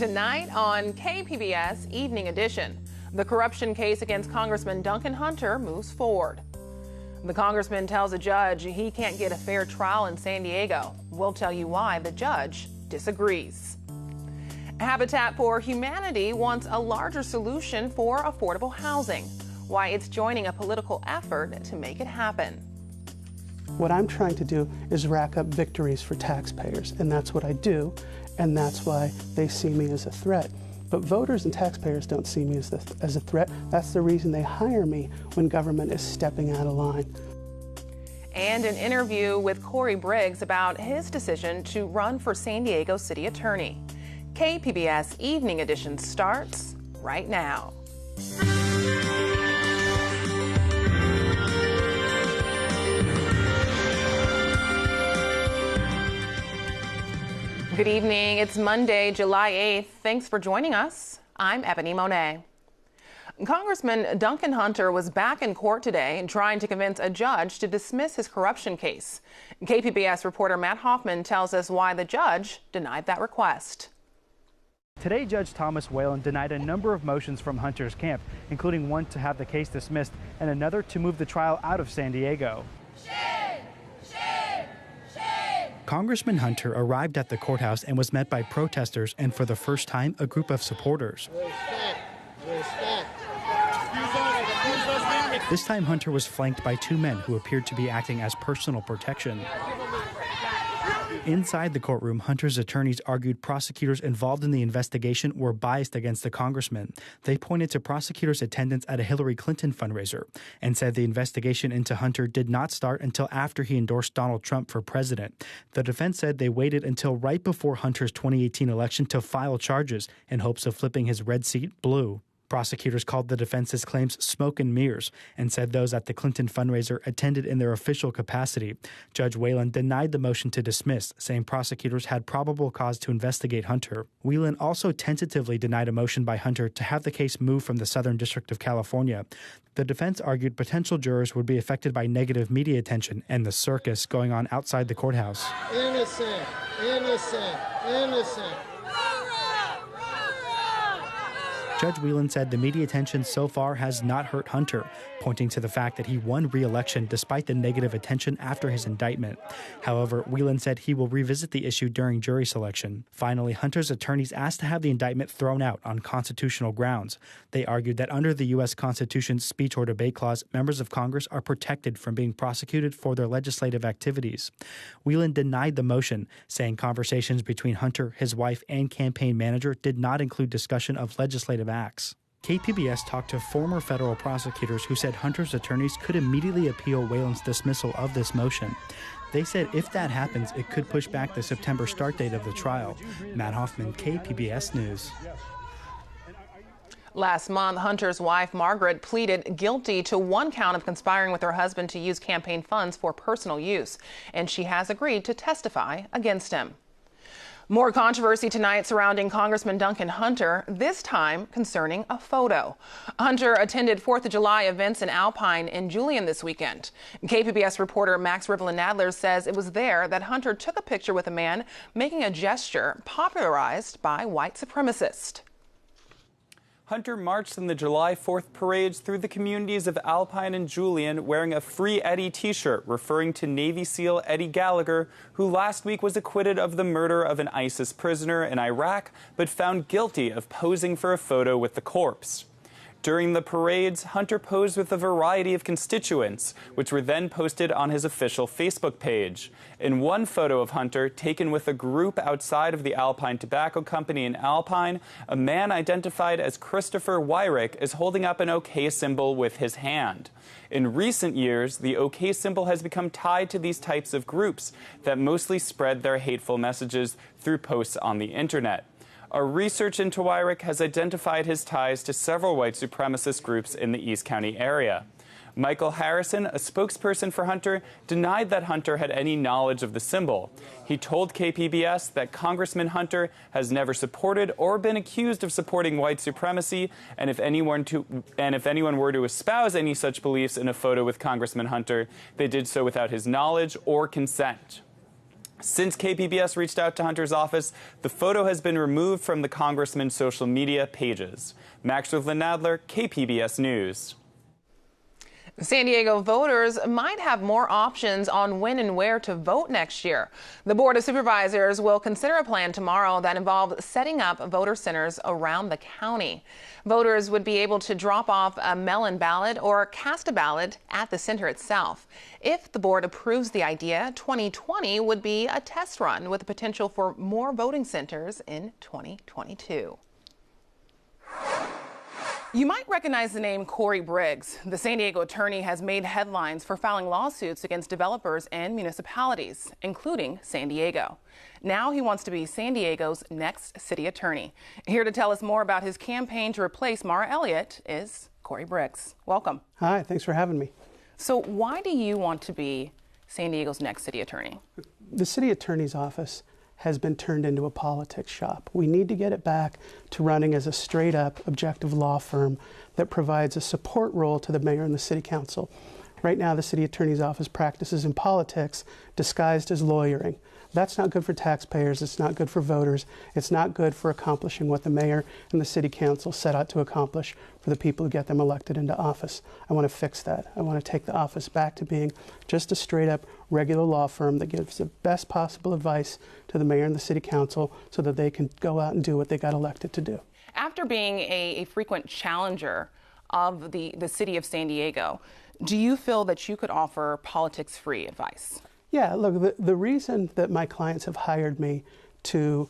Tonight on KPBS Evening Edition, the corruption case against Congressman Duncan Hunter moves forward. The congressman tells a judge he can't get a fair trial in San Diego. We'll tell you why the judge disagrees. Habitat for Humanity wants a larger solution for affordable housing. Why it's joining a political effort to make it happen. What I'm trying to do is rack up victories for taxpayers, and that's what I do, and that's why they see me as a threat. But voters and taxpayers don't see me as a threat. That's the reason they hire me when government is stepping out of line. And an interview with Cory Brigs about his decision to run for San Diego City Attorney. KPBS Evening Edition starts right now. Good evening. It's Monday, July 8th. Thanks for joining us. I'm Ebony Monet. Congressman Duncan Hunter was back in court today trying to convince a judge to dismiss his corruption case. KPBS reporter Matt Hoffman tells us why the judge denied that request. Today, Judge Thomas Whalen denied a number of motions from Hunter's camp, including one to have the case dismissed and another to move the trial out of San Diego. Shame! Shame! Shame! Congressman Hunter arrived at the courthouse and was met by protesters and, for the first time, a group of supporters. Respect! Respect! This time, Hunter was flanked by two men who appeared to be acting as personal protection. Inside the courtroom, Hunter's attorneys argued prosecutors involved in the investigation were biased against the congressman. They pointed to prosecutors' attendance at a Hillary Clinton fundraiser and said the investigation into Hunter did not start until after he endorsed Donald Trump for president. The defense said they waited until right before Hunter's 2018 election to file charges in hopes of flipping his red seat blue. Prosecutors called the defense's claims smoke and mirrors and said those at the Clinton fundraiser attended in their official capacity. Judge Whalen denied the motion to dismiss, saying prosecutors had probable cause to investigate Hunter. Whalen also tentatively denied a motion by Hunter to have the case moved from the Southern District of California. The defense argued potential jurors would be affected by negative media attention and the circus going on outside the courthouse. Innocent! Innocent! Innocent! Judge Whalen said the media attention so far has not hurt Hunter, pointing to the fact that he won re-election despite the negative attention after his indictment. However, Whalen said he will revisit the issue during jury selection. Finally, Hunter's attorneys asked to have the indictment thrown out on constitutional grounds. They argued that under the U.S. Constitution's speech or debate clause, members of Congress are protected from being prosecuted for their legislative activities. Whalen denied the motion, saying conversations between Hunter, his wife, and campaign manager did not include discussion of legislative acts. KPBS talked to former federal prosecutors who said Hunter's attorneys could immediately appeal Whalen's dismissal of this motion. They said if that happens, it could push back the September start date of the trial. Matt Hoffman, KPBS News. Last month, Hunter's wife, Margaret, pleaded guilty to one count of conspiring with her husband to use campaign funds for personal use, and she has agreed to testify against him. More controversy tonight surrounding Congressman Duncan Hunter, this time concerning a photo. Hunter attended 4th of July events in Alpine and Julian this weekend. KPBS reporter Max Rivlin-Nadler says it was there that Hunter took a picture with a man making a gesture popularized by white supremacists. Hunter marched in the July 4th parades through the communities of Alpine and Julian wearing a Free Eddie t-shirt referring to Navy SEAL Eddie Gallagher, who last week was acquitted of the murder of an ISIS prisoner in Iraq, but found guilty of posing for a photo with the corpse. During the parades, Hunter posed with a variety of constituents, which were then posted on his official Facebook page. In one photo of Hunter, taken with a group outside of the Alpine Tobacco Company in Alpine, a man identified as Christopher Wyrick is holding up an OK symbol with his hand. In recent years, the OK symbol has become tied to these types of groups that mostly spread their hateful messages through posts on the internet. Our research into Wyrick has identified his ties to several white supremacist groups in the East County area. Michael Harrison, a spokesperson for Hunter, denied that Hunter had any knowledge of the symbol. He told KPBS that Congressman Hunter has never supported or been accused of supporting white supremacy, and if anyone were to espouse any such beliefs in a photo with Congressman Hunter, they did so without his knowledge or consent. Since KPBS reached out to Hunter's office, the photo has been removed from the congressman's social media pages. Max Nadler, KPBS News. San Diego voters might have more options on when and where to vote next year. The Board of Supervisors will consider a plan tomorrow that involves setting up voter centers around the county. Voters would be able to drop off a mail-in ballot or cast a ballot at the center itself. If the board approves the idea, 2020 would be a test run with the potential for more voting centers in 2022. You might recognize the name Cory Brigs. The San Diego attorney has made headlines for filing lawsuits against developers and municipalities, including San Diego. Now he wants to be San Diego's next city attorney. Here to tell us more about his campaign to replace Mara Elliott is Cory Brigs. Welcome. Hi, thanks for having me. So why do you want to be San Diego's next city attorney? The city attorney's office has been turned into a politics shop. We need to get it back to running as a straight-up, objective law firm that provides a support role to the mayor and the city council. Right now, the city attorney's office practices in politics disguised as lawyering. That's not good for taxpayers. It's not good for voters. It's not good for accomplishing what the mayor and the city council set out to accomplish for the people who get them elected into office. I want to fix that. I want to take the office back to being just a straight-up regular law firm that gives the best possible advice to the mayor and the city council so that they can go out and do what they got elected to do. After being a frequent challenger of the city of San Diego, do you feel that you could offer politics-free advice? Yeah, look, the reason that my clients have hired me to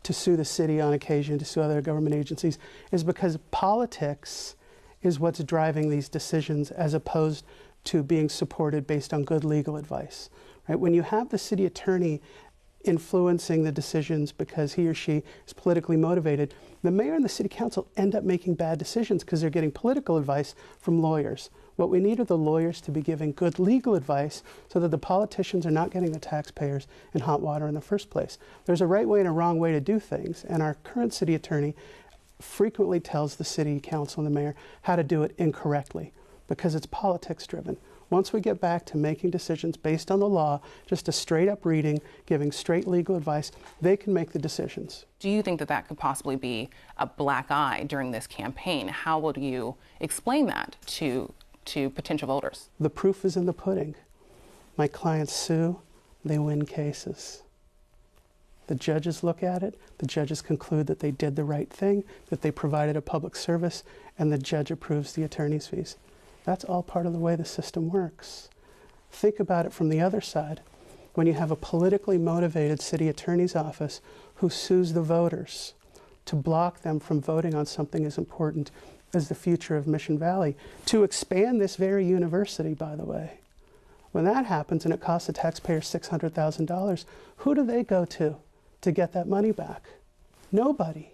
sue the city on occasion, to sue other government agencies, is because politics is what's driving these decisions as opposed to being supported based on good legal advice. Right? When you have the city attorney influencing the decisions because he or she is politically motivated, the mayor and the city council end up making bad decisions because they're getting political advice from lawyers. What we need are the lawyers to be giving good legal advice so that the politicians are not getting the taxpayers in hot water in the first place. There's a right way and a wrong way to do things, and our current city attorney frequently tells the city council and the mayor how to do it incorrectly because it's politics driven. Once we get back to making decisions based on the law, just a straight up reading, giving straight legal advice, they can make the decisions. Do you think that that could possibly be a black eye during this campaign? How would you explain that to potential voters? The proof is in the pudding. My clients sue, they win cases. The judges look at it, the judges conclude that they did the right thing, that they provided a public service, and the judge approves the attorney's fees. That's all part of the way the system works. Think about it from the other side. When you have a politically motivated city attorney's office who sues the voters to block them from voting on something as important as the future of Mission Valley, to expand this very university, by the way. When that happens and it costs the taxpayers $600,000, who do they go to get that money back? Nobody.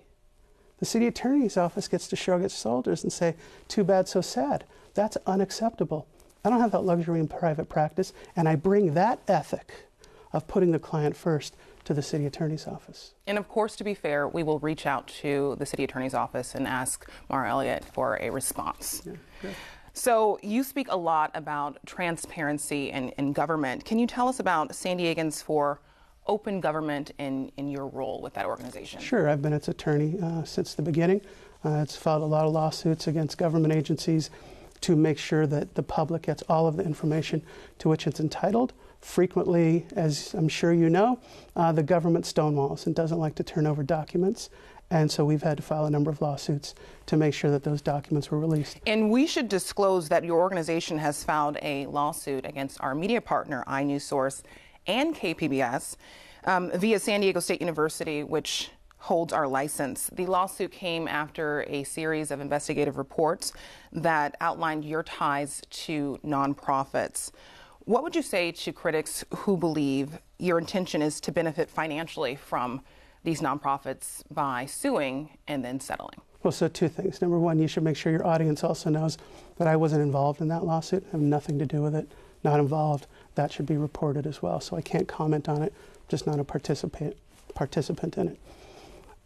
The city attorney's office gets to shrug its shoulders and say, too bad, so sad. That's unacceptable. I don't have that luxury in private practice, and I bring that ethic of putting the client first to the city attorney's office. And of course, to be fair, we will reach out to the city attorney's office and ask Mara Elliott for a response. Yeah, good. So you speak a lot about transparency in government. Can you tell us about San Diegans for Open Government in your role with that organization? Sure, I've been its attorney since the beginning. It's filed a lot of lawsuits against government agencies to make sure that the public gets all of the information to which it's entitled. Frequently, as I'm sure you know, the government stonewalls and doesn't like to turn over documents. And so we've had to file a number of lawsuits to make sure that those documents were released. And we should disclose that your organization has filed a lawsuit against our media partner, iNewsSource, and KPBS via San Diego State University, which holds our license. The lawsuit came after a series of investigative reports that outlined your ties to nonprofits. What would you say to critics who believe your intention is to benefit financially from these nonprofits by suing and then settling? Well, so two things. Number one, you should make sure your audience also knows that I wasn't involved in that lawsuit. I have nothing to do with it. Not involved. That should be reported as well. So I can't comment on it, just not a participant in it.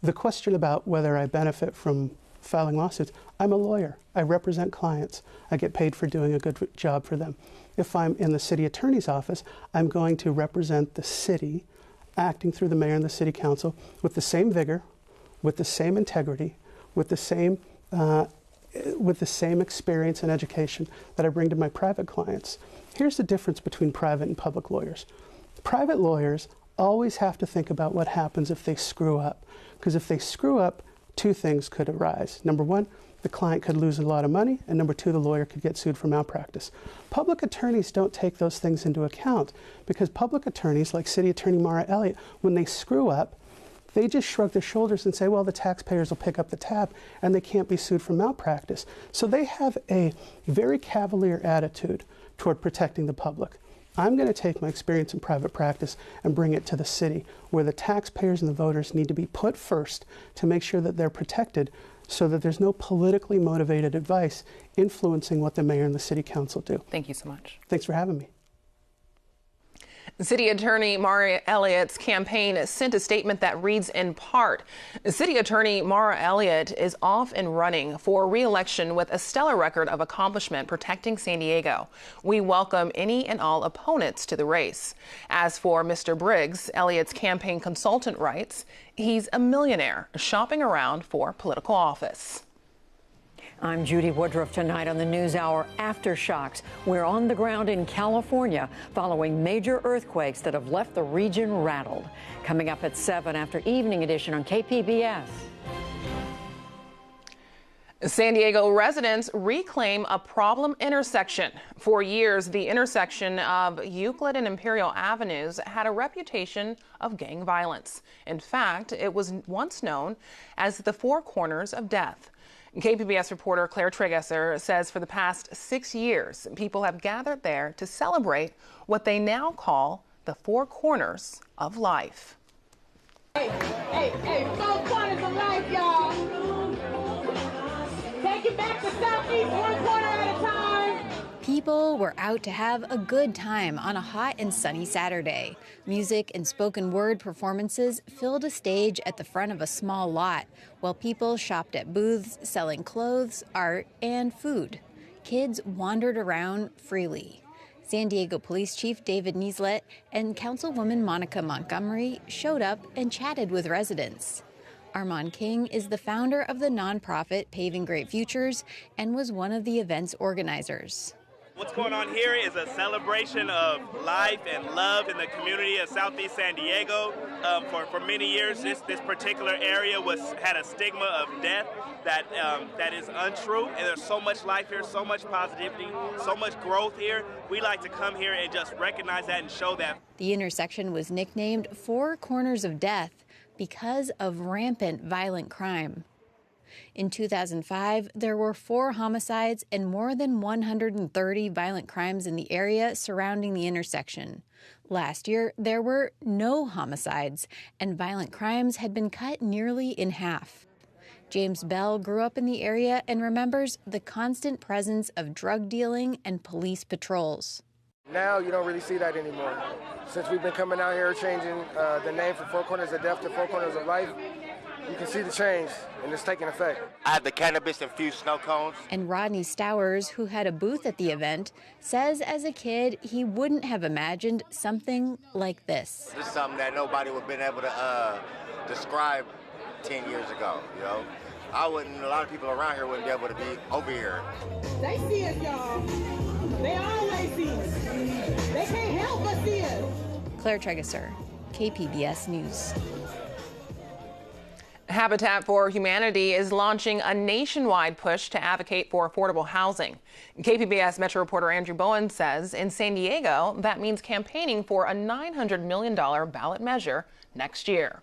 The question about whether I benefit from filing lawsuits. I'm a lawyer. I represent clients. I get paid for doing a good job for them. If I'm in the city attorney's office, I'm going to represent the city, acting through the mayor and the city council with the same vigor, with the same integrity, with the same experience and education that I bring to my private clients. Here's the difference between private and public lawyers. Private lawyers always have to think about what happens if they screw up. Because if they screw up, two things could arise. Number one, the client could lose a lot of money, and number two, the lawyer could get sued for malpractice. Public attorneys don't take those things into account because public attorneys, like City Attorney Mara Elliott, when they screw up, they just shrug their shoulders and say, well, the taxpayers will pick up the tab and they can't be sued for malpractice. So they have a very cavalier attitude toward protecting the public. I'm going to take my experience in private practice and bring it to the city, where the taxpayers and the voters need to be put first to make sure that they're protected so that there's no politically motivated advice influencing what the mayor and the city council do. Thank you so much. Thanks for having me. City Attorney Mara Elliott's campaign sent a statement that reads in part, City Attorney Mara Elliott is off and running for re-election with a stellar record of accomplishment protecting San Diego. We welcome any and all opponents to the race. As for Mr. Briggs, Elliott's campaign consultant writes, he's a millionaire shopping around for political office. I'm Judy Woodruff tonight on the NewsHour Aftershocks. We're on the ground in California following major earthquakes that have left the region rattled. Coming up at 7 after Evening Edition on KPBS. San Diego residents reclaim a problem intersection. For years, the intersection of Euclid and Imperial Avenues had a reputation of gang violence. In fact, it was once known as the Four Corners of Death. KPBS reporter Claire Tregesser says for the past 6 years, people have gathered there to celebrate what they now call the Four Corners of Life. Hey, Four Corners of Life, y'all. Take it back to Southeast, one corner at a time. People were out to have a good time on a hot and sunny Saturday. Music and spoken word performances filled a stage at the front of a small lot, while people shopped at booths selling clothes, art, and food. Kids wandered around freely. San Diego Police Chief David Nieslet and Councilwoman Monica Montgomery showed up and chatted with residents. Armand King is the founder of the nonprofit Paving Great Futures and was one of the event's organizers. What's going on here is a celebration of life and love in the community of Southeast San Diego. For many years, this particular area had a stigma of death that is untrue, and there's so much life here, so much positivity, so much growth here. We like to come here and just recognize that and show that. The intersection was nicknamed Four Corners of Death because of rampant violent crime. In 2005, there were 4 homicides and more than 130 violent crimes in the area surrounding the intersection. Last year, there were no homicides, and violent crimes had been cut nearly in half. James Bell grew up in the area and remembers the constant presence of drug dealing and police patrols. Now you don't really see that anymore. Since we've been coming out here changing the name from Four Corners of Death to Four Corners of Life, you can see the change, and it's taking effect. I have the cannabis-infused snow cones. And Rodney Stowers, who had a booth at the event, says as a kid he wouldn't have imagined something like this. This is something that nobody would have been able to describe 10 years ago, you know. A lot of people around here wouldn't be able to be over here. They see us, y'all. They always see us. They can't help but see us. Claire Tregesser, KPBS News. Habitat for Humanity is launching a nationwide push to advocate for affordable housing. KPBS Metro reporter Andrew Bowen says in San Diego, that means campaigning for a $900 million ballot measure next year.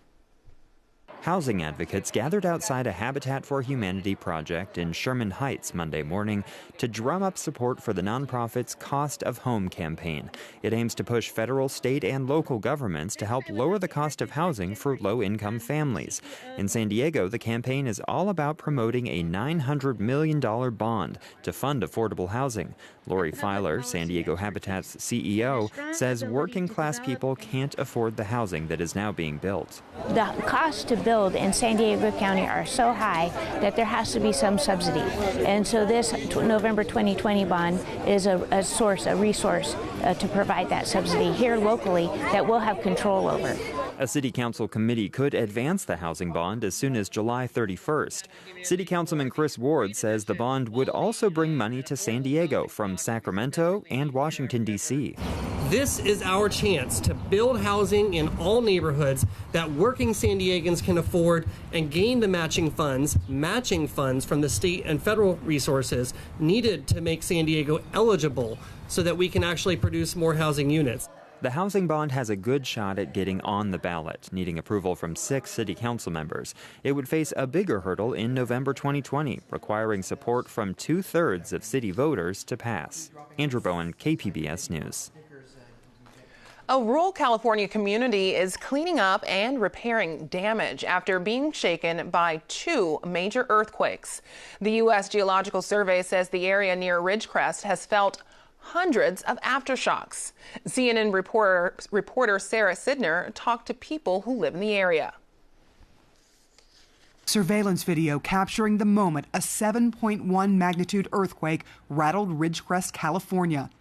Housing advocates gathered outside a Habitat for Humanity project in Sherman Heights Monday morning to drum up support for the nonprofit's Cost of Home campaign. It aims to push federal, state, and local governments to help lower the cost of housing for low-income families. In San Diego, the campaign is all about promoting a $900 million bond to fund affordable housing. Lori Filer, San Diego Habitat's CEO, says working-class people can't afford the housing that is now being built. The cost to build build in San Diego County are so high that there has to be some subsidy. And so this November 2020 bond is a resource to provide that subsidy here locally that we'll have control over. A city council committee could advance the housing bond as soon as July 31st. City Councilman Chris Ward says the bond would also bring money to San Diego from Sacramento and Washington, D.C. This is our chance to build housing in all neighborhoods that working San Diegans can afford and gain the matching funds from the state and federal resources needed to make San Diego eligible so that we can actually produce more housing units. The housing bond has a good shot at getting on the ballot, needing approval from 6 city council members. It would face a bigger hurdle in November 2020, requiring support from 2/3 of city voters to pass. Andrew Bowen, KPBS News. A rural California community is cleaning up and repairing damage after being shaken by 2 major earthquakes. The U.S. Geological Survey says the area near Ridgecrest has felt hundreds of aftershocks. CNN reporter Sarah Sidner talked to people who live in the area. Surveillance video capturing the moment a 7.1 magnitude earthquake rattled Ridgecrest, California.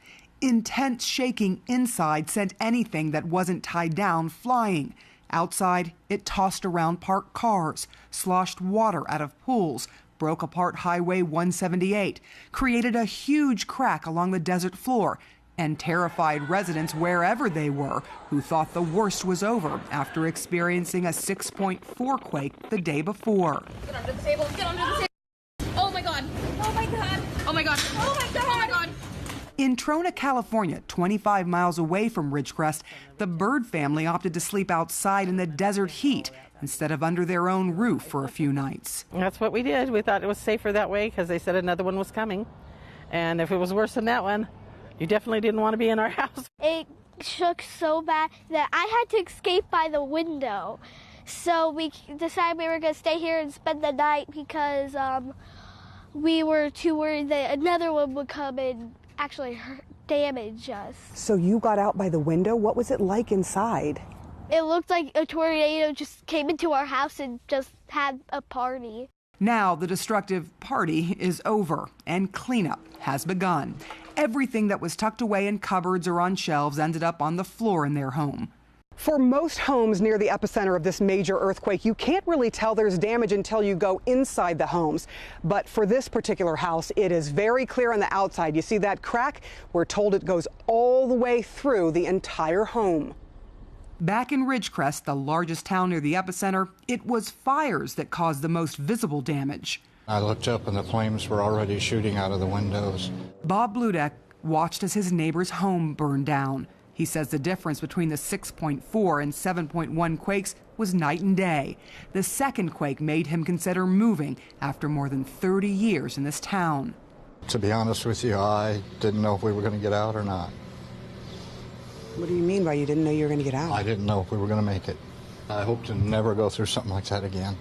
Intense shaking inside sent anything that wasn't tied down flying. Outside, it tossed around parked cars, sloshed water out of pools, broke apart Highway 178, created a huge crack along the desert floor, and terrified residents wherever they were who thought the worst was over after experiencing a 6.4 quake the day before. Get under the table, get under the table. Oh my God, oh my God, oh my God, oh my God, oh my God. In Trona, California, 25 miles away from Ridgecrest, the Bird family opted to sleep outside in the desert heat instead of under their own roof for a few nights. That's what we did. We thought it was safer that way because they said another one was coming. And if it was worse than that one, you definitely didn't want to be in our house. It shook so bad that I had to escape by the window. So we decided we were going to stay here and spend the night because we were too worried that another one would come and actually damage us. So you got out by the window. What was it like inside? It looked like a tornado just came into our house and just had a party. Now the destructive party is over and cleanup has begun. Everything that was tucked away in cupboards or on shelves ended up on the floor in their home. For most homes near the epicenter of this major earthquake, you can't really tell there's damage until you go inside the homes. But for this particular house, it is very clear on the outside. You see that crack? We're told it goes all the way through the entire home. Back in Ridgecrest, the largest town near the epicenter, it was fires that caused the most visible damage. I looked up and the flames were already shooting out of the windows. Bob Bludeck watched as his neighbor's home burned down. He says the difference between the 6.4 and 7.1 quakes was night and day. The second quake made him consider moving after more than 30 years in this town. To be honest with you, I didn't know if we were going to get out or not. What do you mean by you didn't know you were going to get out? I didn't know if we were going to make it. I hope to never go through something like that again.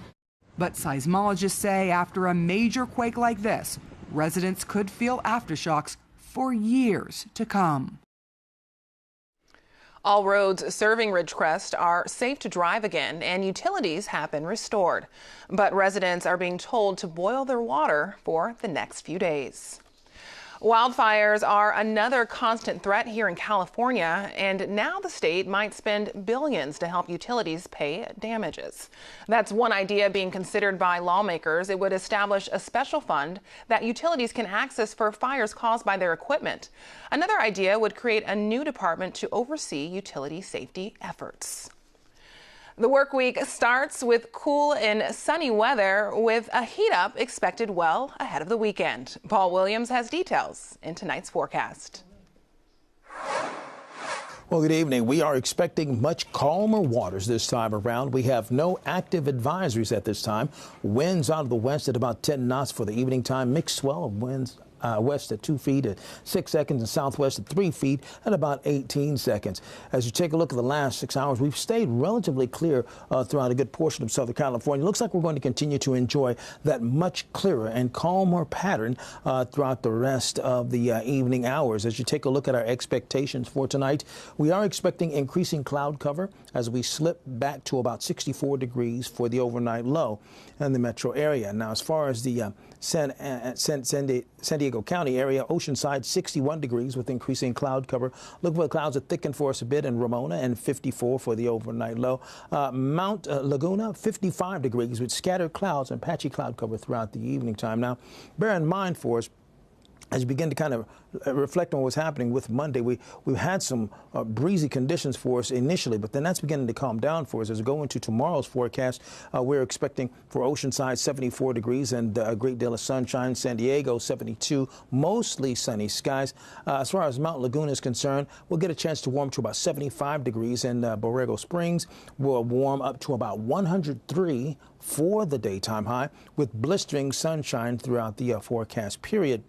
But seismologists say after a major quake like this, residents could feel aftershocks for years to come. All roads serving Ridgecrest are safe to drive again, and utilities have been restored. But residents are being told to boil their water for the next few days. Wildfires are another constant threat here in California, and now the state might spend billions to help utilities pay damages. That's one idea being considered by lawmakers. It would establish a special fund that utilities can access for fires caused by their equipment. Another idea would create a new department to oversee utility safety efforts. The work week starts with cool and sunny weather with a heat up expected well ahead of the weekend. Paul Williams has details in tonight's forecast. Well, good evening. We are expecting much calmer waters this time around. We have no active advisories at this time. Winds out of the west at about 10 knots for the evening time. Mixed swell of winds west at 2 feet at 6 seconds, and southwest at 3 feet at about 18 seconds. As you take a look at the last 6 hours, we've stayed relatively clear throughout a good portion of Southern California. It looks like we're going to continue to enjoy that much clearer and calmer pattern throughout the rest of the evening hours. As you take a look at our expectations for tonight, we are expecting increasing cloud cover as we slip back to about 64 degrees for the overnight low in the metro area. Now, as far as the San Diego County area, Oceanside 61 degrees with increasing cloud cover. Look for the clouds to thicken for us a bit in Ramona, and 54 for the overnight low. Mount Laguna 55 degrees with scattered clouds and patchy cloud cover throughout the evening time. Now, bear in mind for us, as you begin to kind of reflect on what's happening with Monday, we've had some breezy conditions for us initially, but then that's beginning to calm down for us. As we go into tomorrow's forecast, we're expecting for Oceanside 74 degrees and a great deal of sunshine. San Diego 72, mostly sunny skies. As far as Mount Laguna is concerned, we'll get a chance to warm to about 75 degrees, and Borrego Springs will warm up to about 103 for the daytime high, with blistering sunshine throughout the forecast period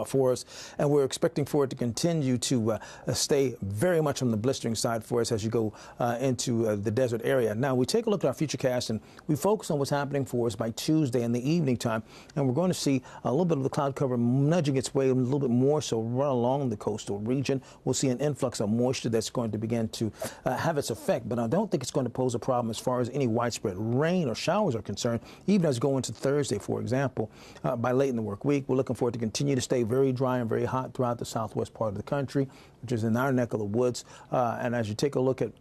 for us, and we're expecting for it to continue to stay very much on the blistering side for us as you go into the desert area. Now, we take a look at our futurecast and we focus on what's happening for us by Tuesday in the evening time, and we're going to see a little bit of the cloud cover nudging its way a little bit more so right along the coastal region. We'll see an influx of moisture that's going to begin to have its effect, but I don't think it's going to pose a problem as far as any widespread rain or showers are concerned, even as we go into Thursday, for example. By late in the work week, we're looking for it to continue to stay very dry and very hot throughout the southwest part of the country, which is in our neck of the woods. And as you take a look at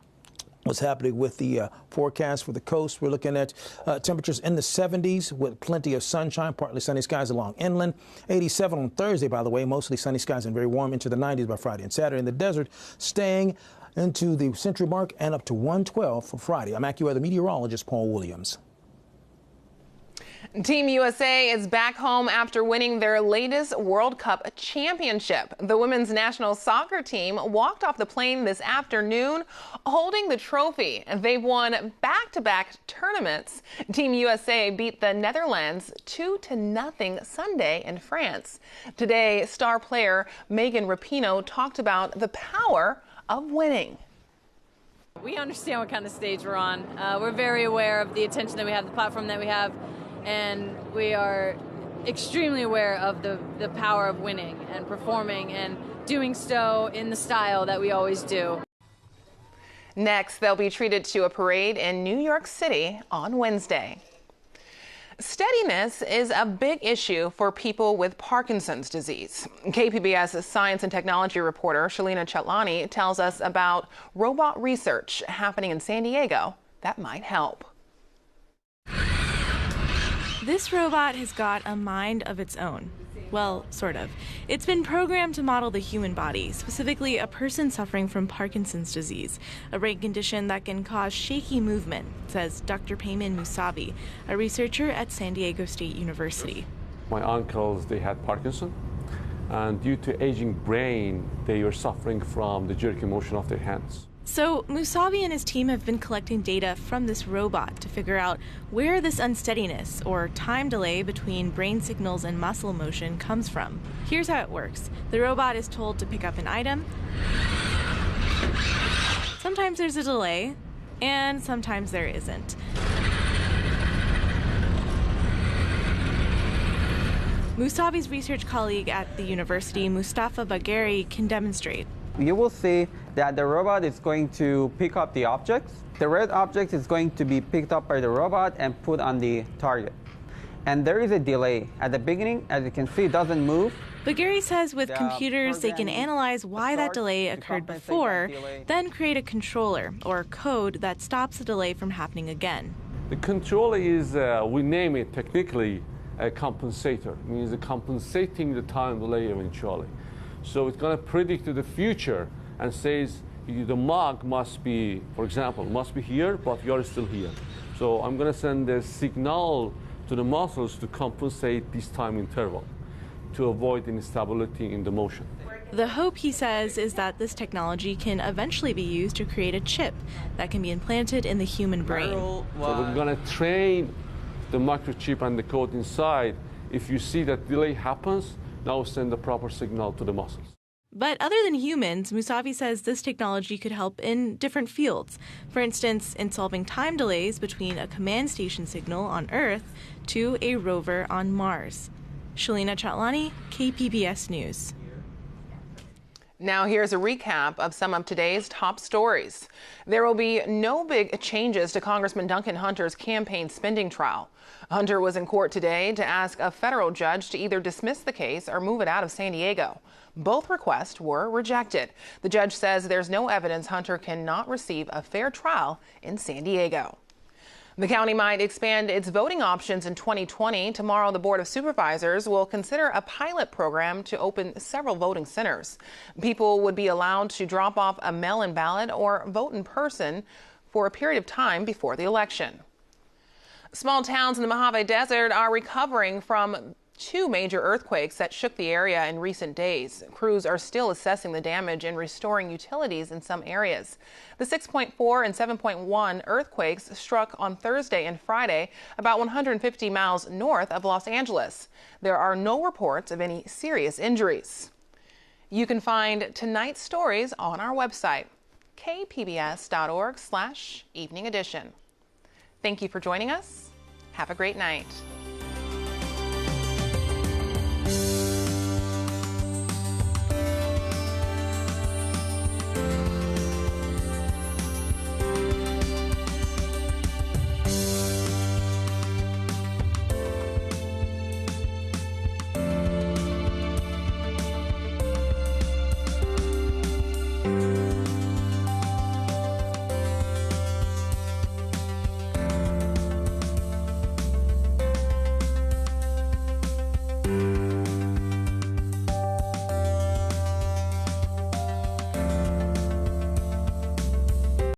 what's happening with the forecast for the coast, we're looking at temperatures in the 70s with plenty of sunshine, partly sunny skies along inland. 87 on Thursday, by the way, mostly sunny skies and very warm, into the 90s by Friday and Saturday. In the desert, staying into the century mark and up to 112 for Friday. I'm AccuWeather meteorologist Paul Williams. Team USA is back home after winning their latest World Cup championship. The women's national soccer team walked off the plane this afternoon holding the trophy. They've won back-to-back tournaments. Team USA beat the Netherlands 2-0 Sunday in France. Today, star player Megan Rapinoe talked about the power of winning. We understand what kind of stage we're on. We're very aware of the attention that we have, the platform that we have, and we are extremely aware of the power of winning and performing and doing so in the style that we always do. Next, they'll be treated to a parade in New York City on Wednesday. Steadiness is a big issue for people with Parkinson's disease. KPBS science and technology reporter Shalina Chatlani tells us about robot research happening in San Diego that might help. This robot has got a mind of its own. Well, sort of. It's been programmed to model the human body, specifically a person suffering from Parkinson's disease, a brain condition that can cause shaky movement, says Dr. Payman Musavi, a researcher at San Diego State University. My uncles, they had Parkinson's, and due to aging brain, they were suffering from the jerky motion of their hands. So Musavi and his team have been collecting data from this robot to figure out where this unsteadiness or time delay between brain signals and muscle motion comes from. Here's how it works. The robot is told to pick up an item. Sometimes there's a delay, and sometimes there isn't. Musavi's research colleague at the university, Mustafa Bagheri, can demonstrate. You will see that the robot is going to pick up the objects. The red object is going to be picked up by the robot and put on the target. And there is a delay. At the beginning, as you can see, it doesn't move. Bagheri says with computers, they can analyze why that delay occurred before, then create a controller or code that stops the delay from happening again. The controller is, we name it technically, a compensator. It means compensating the time delay eventually. So it's going to predict to the future and says the mug must be, for example, must be here, but you're still here. So I'm going to send a signal to the muscles to compensate this time interval to avoid instability in the motion. The hope, he says, is that this technology can eventually be used to create a chip that can be implanted in the human brain. So we're going to train the microchip and the code inside. If you see that delay happens, now send the proper signal to the muscles. But other than humans, Musavi says this technology could help in different fields. For instance, in solving time delays between a command station signal on Earth to a rover on Mars. Shalina Chatlani, KPBS News. Now here's a recap of some of today's top stories. There will be no big changes to Congressman Duncan Hunter's campaign spending trial. Hunter was in court today to ask a federal judge to either dismiss the case or move it out of San Diego. Both requests were rejected. The judge says there's no evidence Hunter cannot receive a fair trial in San Diego. The county might expand its voting options in 2020. Tomorrow, the Board of Supervisors will consider a pilot program to open several voting centers. People would be allowed to drop off a mail-in ballot or vote in person for a period of time before the election. Small towns in the Mojave Desert are recovering from 2 major earthquakes that shook the area in recent days. Crews are still assessing the damage and restoring utilities in some areas. The 6.4 and 7.1 earthquakes struck on Thursday and Friday, about 150 miles north of Los Angeles. There are no reports of any serious injuries. You can find tonight's stories on our website, kpbs.org/evening edition. Thank you for joining us. Have a great night.